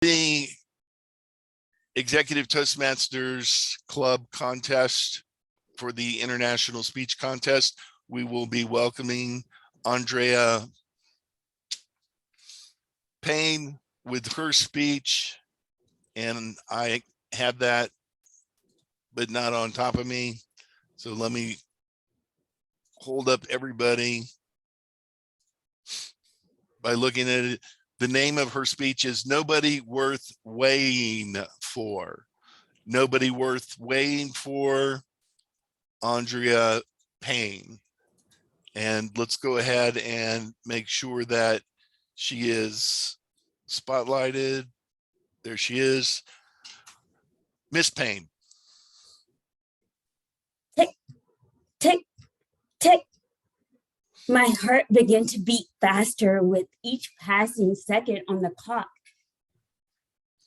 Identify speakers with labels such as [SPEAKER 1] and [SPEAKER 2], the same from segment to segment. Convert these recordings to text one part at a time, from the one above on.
[SPEAKER 1] the Executive Toastmasters Club contest for the International Speech Contest, we will be welcoming Andrea Payne with her speech. And I have that, but not on top of me. So let me hold up everybody by looking at it. The name of her speech is Nobody Worth Weighing For. Nobody Worth Weighing For, Andrea Payne. And let's go ahead and make sure that she is spotlighted. There she is. Miss Payne.
[SPEAKER 2] Tick, tick, tick. My heart began to beat faster with each passing second on the clock.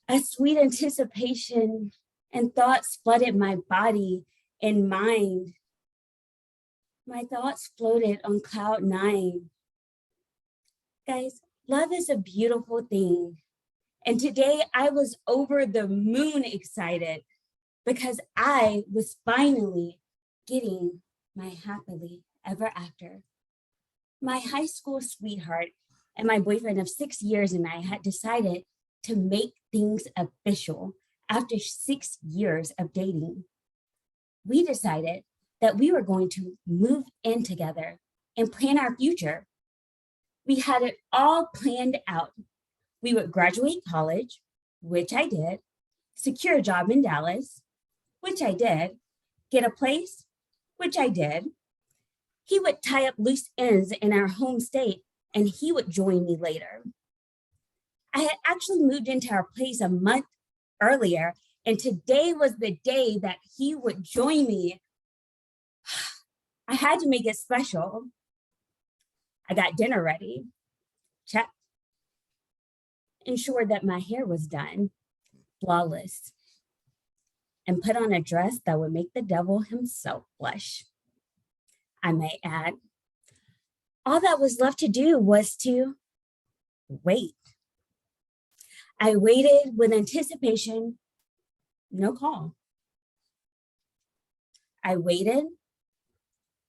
[SPEAKER 2] A sweet anticipation and thoughts flooded my body and mind. My thoughts floated on cloud 9. Guys, love is a beautiful thing. And today I was over the moon excited because I was finally getting my happily ever after. My high school sweetheart and my boyfriend of 6 years and I had decided to make things official after 6 years of dating. We decided that we were going to move in together and plan our future. We had it all planned out. We would graduate college, which I did, secure a job in Dallas, which I did, get a place, which I did. He would tie up loose ends in our home state and he would join me later. I had actually moved into our place a month earlier, and today was the day that he would join me. I had to make it special. I got dinner ready, check. Ensured that my hair was done, flawless, and put on a dress that would make the devil himself blush. I may add, all that was left to do was to wait. I waited with anticipation, no call. I waited,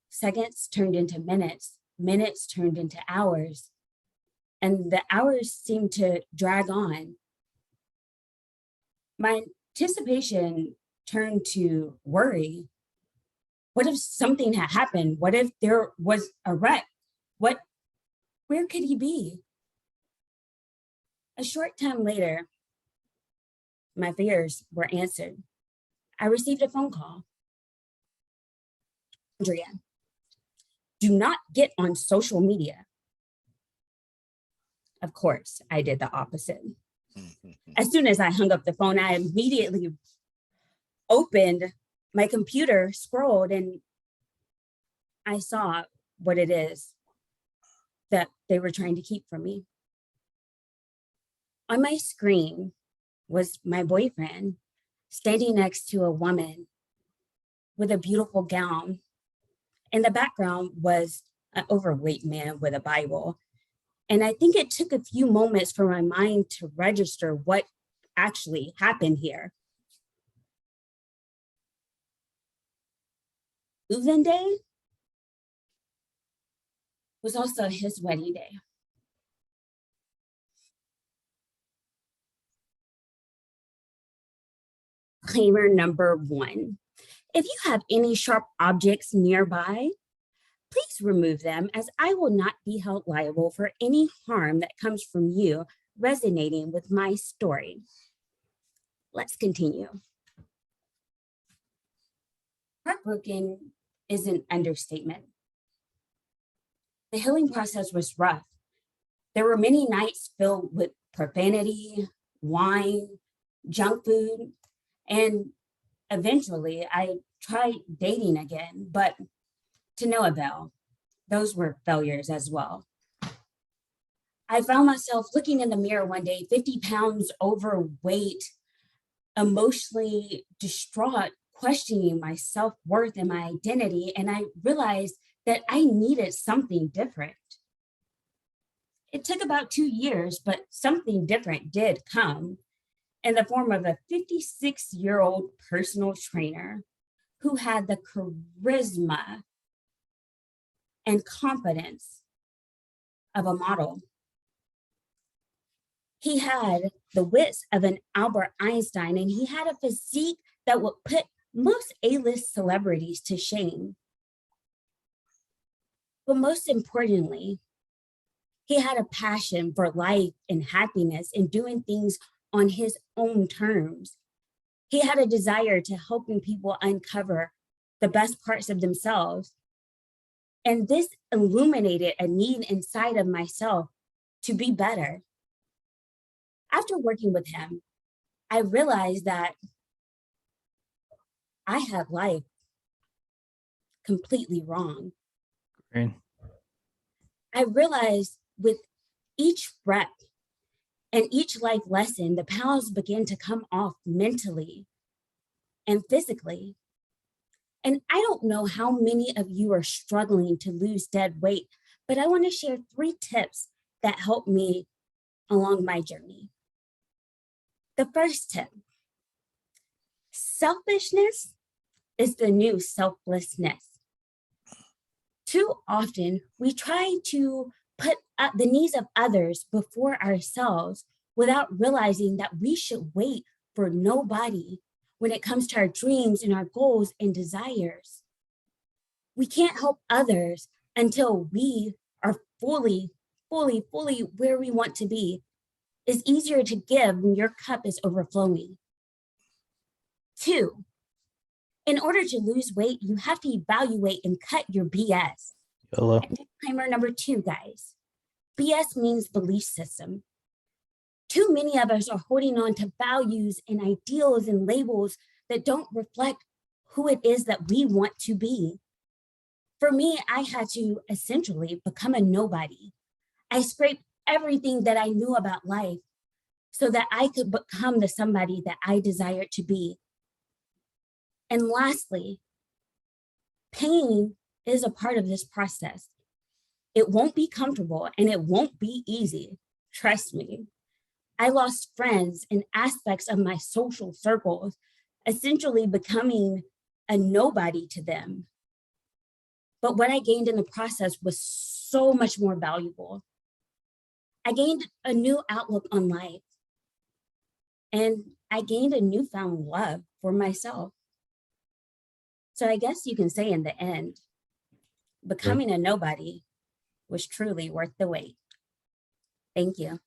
[SPEAKER 2] seconds turned into minutes, minutes turned into hours, and the hours seemed to drag on. My anticipation turned to worry. What if something had happened? What if there was a wreck? Where could he be? A short time later, my fears were answered. I received a phone call. Andrea, do not get on social media. Of course, I did the opposite. As soon as I hung up the phone, I immediately opened my computer, scrolled, and I saw what it is that they were trying to keep from me. On my screen was my boyfriend standing next to a woman with a beautiful gown. In the background was an overweight man with a Bible. And I think it took a few moments for my mind to register what actually happened here. Move-in day was also his wedding day. Disclaimer number 1. If you have any sharp objects nearby, please remove them, as I will not be held liable for any harm that comes from you resonating with my story. Let's continue. Heartbroken is an understatement. The healing process was rough. There were many nights filled with profanity, wine, junk food, and eventually I tried dating again, but to no avail. Those were failures as well. I found myself looking in the mirror one day, 50 pounds overweight, emotionally distraught, questioning my self-worth and my identity, and I realized that I needed something different. It took about 2 years, but something different did come. in the form of a 56-year-old personal trainer who had the charisma and confidence of a model. He had the wits of an Albert Einstein, and he had a physique that would put most A-list celebrities to shame. But most importantly, he had a passion for life and happiness and doing things on his own terms. He had a desire to helping people uncover the best parts of themselves. And this illuminated a need inside of myself to be better. After working with him, I realized that I had life completely wrong.
[SPEAKER 3] Great.
[SPEAKER 2] I realized with each rep and each life lesson, the pounds began to come off mentally and physically. And I don't know how many of you are struggling to lose dead weight, but I want to share 3 tips that helped me along my journey. The first tip: selfishness is the new selflessness. Too often, we try to put up the needs of others before ourselves without realizing that we should wait for nobody when it comes to our dreams and our goals and desires. We can't help others until we are fully where we want to be. It's easier to give when your cup is overflowing. 2, in order to lose weight, you have to evaluate and cut your BS.
[SPEAKER 3] Hello.
[SPEAKER 2] And disclaimer number 2, guys. BS means belief system. Too many of us are holding on to values and ideals and labels that don't reflect who it is that we want to be. For me, I had to essentially become a nobody. I scraped everything that I knew about life so that I could become the somebody that I desired to be. And lastly, pain is a part of this process. It won't be comfortable and it won't be easy. Trust me. I lost friends and aspects of my social circles, essentially becoming a nobody to them. But what I gained in the process was so much more valuable. I gained a new outlook on life, and I gained a newfound love for myself. So I guess you can say in the end, becoming a nobody was truly worth the wait. Thank you.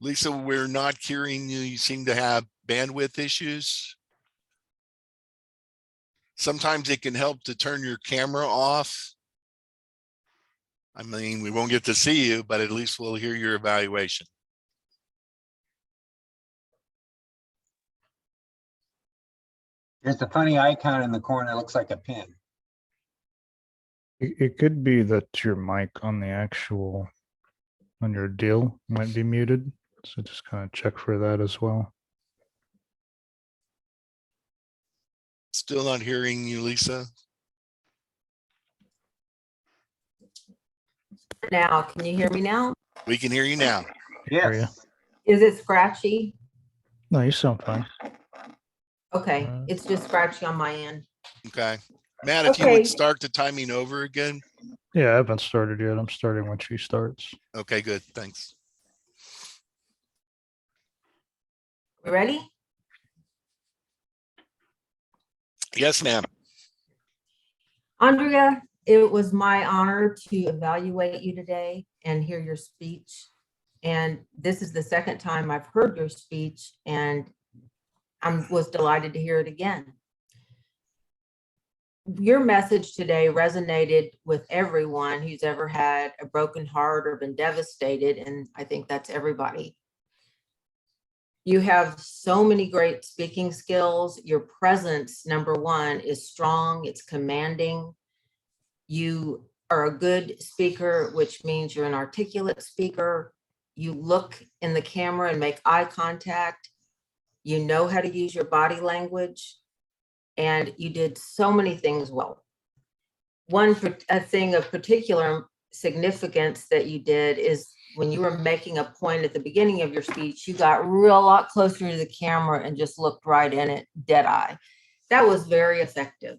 [SPEAKER 1] Lisa, we're not hearing you. You seem to have bandwidth issues. Sometimes it can help to turn your camera off. I mean, we won't get to see you, but at least we'll hear your evaluation.
[SPEAKER 4] There's a funny icon in the corner. It looks like a pin.
[SPEAKER 3] It could be that your mic on the actual, on your deal might be muted. So just kind of check for that as well.
[SPEAKER 1] Still not hearing you, Lisa.
[SPEAKER 5] Now, can you hear me now?
[SPEAKER 1] We can hear you now.
[SPEAKER 3] Are you?
[SPEAKER 4] Yes.
[SPEAKER 5] Is it scratchy?
[SPEAKER 3] No, you sound fine.
[SPEAKER 5] Okay, it's just scratchy on my end.
[SPEAKER 1] Okay. Matt, if you
[SPEAKER 5] Okay.
[SPEAKER 1] would start the timing over again.
[SPEAKER 3] Yeah, I haven't started yet. I'm starting when she starts.
[SPEAKER 1] Okay, good. Thanks.
[SPEAKER 5] We ready?
[SPEAKER 1] Yes, ma'am.
[SPEAKER 5] Andrea, it was my honor to evaluate you today and hear your speech. And this is the second time I've heard your speech, and I was delighted to hear it again. Your message today resonated with everyone who's ever had a broken heart or been devastated, and I think that's everybody. You have so many great speaking skills. Your presence, number one, is strong. It's commanding. You are a good speaker, which means you're an articulate speaker. You look in the camera and make eye contact. You know how to use your body language. And you did so many things well. A thing of particular significance that you did is when you were making a point at the beginning of your speech, you got real lot closer to the camera and just looked right in it, dead eye. That was very effective.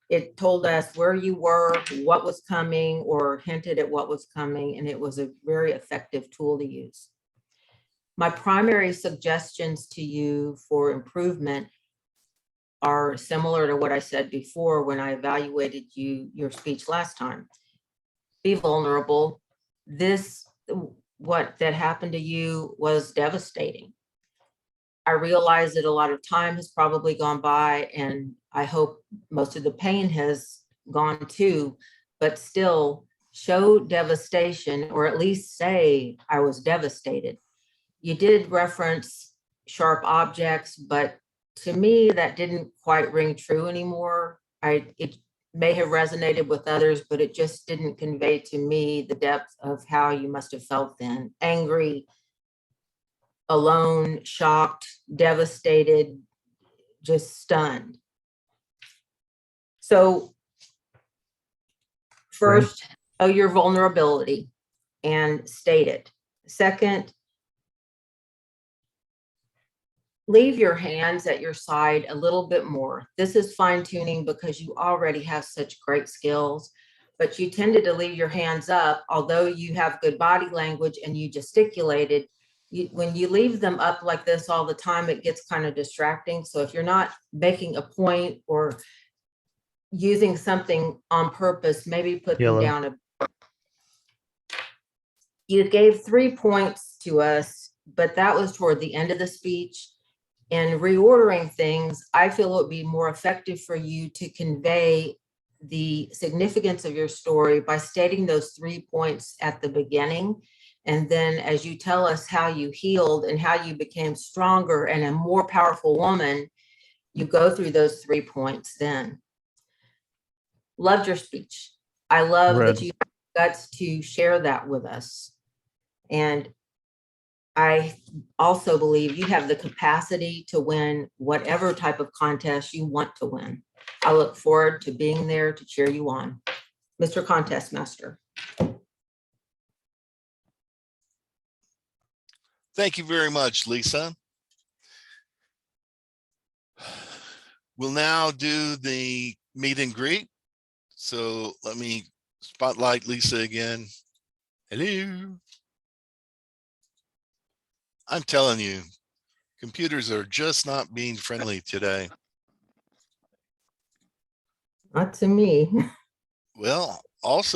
[SPEAKER 5] It told us where you were, what was coming, or hinted at what was coming, and it was a very effective tool to use. My primary suggestions to you for improvement are similar to what I said before when I evaluated your speech last time. Be vulnerable. What happened to you was devastating. I realize that a lot of time has probably gone by, and I hope most of the pain has gone too, but still show devastation, or at least say, I was devastated. You did reference sharp objects, but to me, that didn't quite ring true anymore. It may have resonated with others, but it just didn't convey to me the depth of how you must have felt then. Angry, alone, shocked, devastated, just stunned. So first, your vulnerability and state it. Second, leave your hands at your side a little bit more. This is fine tuning because you already have such great skills, but you tended to leave your hands up, although you have good body language and you gesticulated. When you leave them up like this all the time, it gets kind of distracting. So if you're not making a point or using something on purpose, maybe put them down. You gave 3 points to us, but that was toward the end of the speech. In reordering things, I feel it would be more effective for you to convey the significance of your story by stating those 3 points at the beginning. And then as you tell us how you healed and how you became stronger and a more powerful woman, you go through those 3 points then. Loved your speech. I love that you got to share that with us. And I also believe you have the capacity to win whatever type of contest you want to win. I look forward to being there to cheer you on. Mr. Contest Master.
[SPEAKER 1] Thank you very much, Lisa. We'll now do the meet and greet. So let me spotlight Lisa again. Hello. I'm telling you, computers are just not being friendly today.
[SPEAKER 5] Not to me.
[SPEAKER 1] Well, also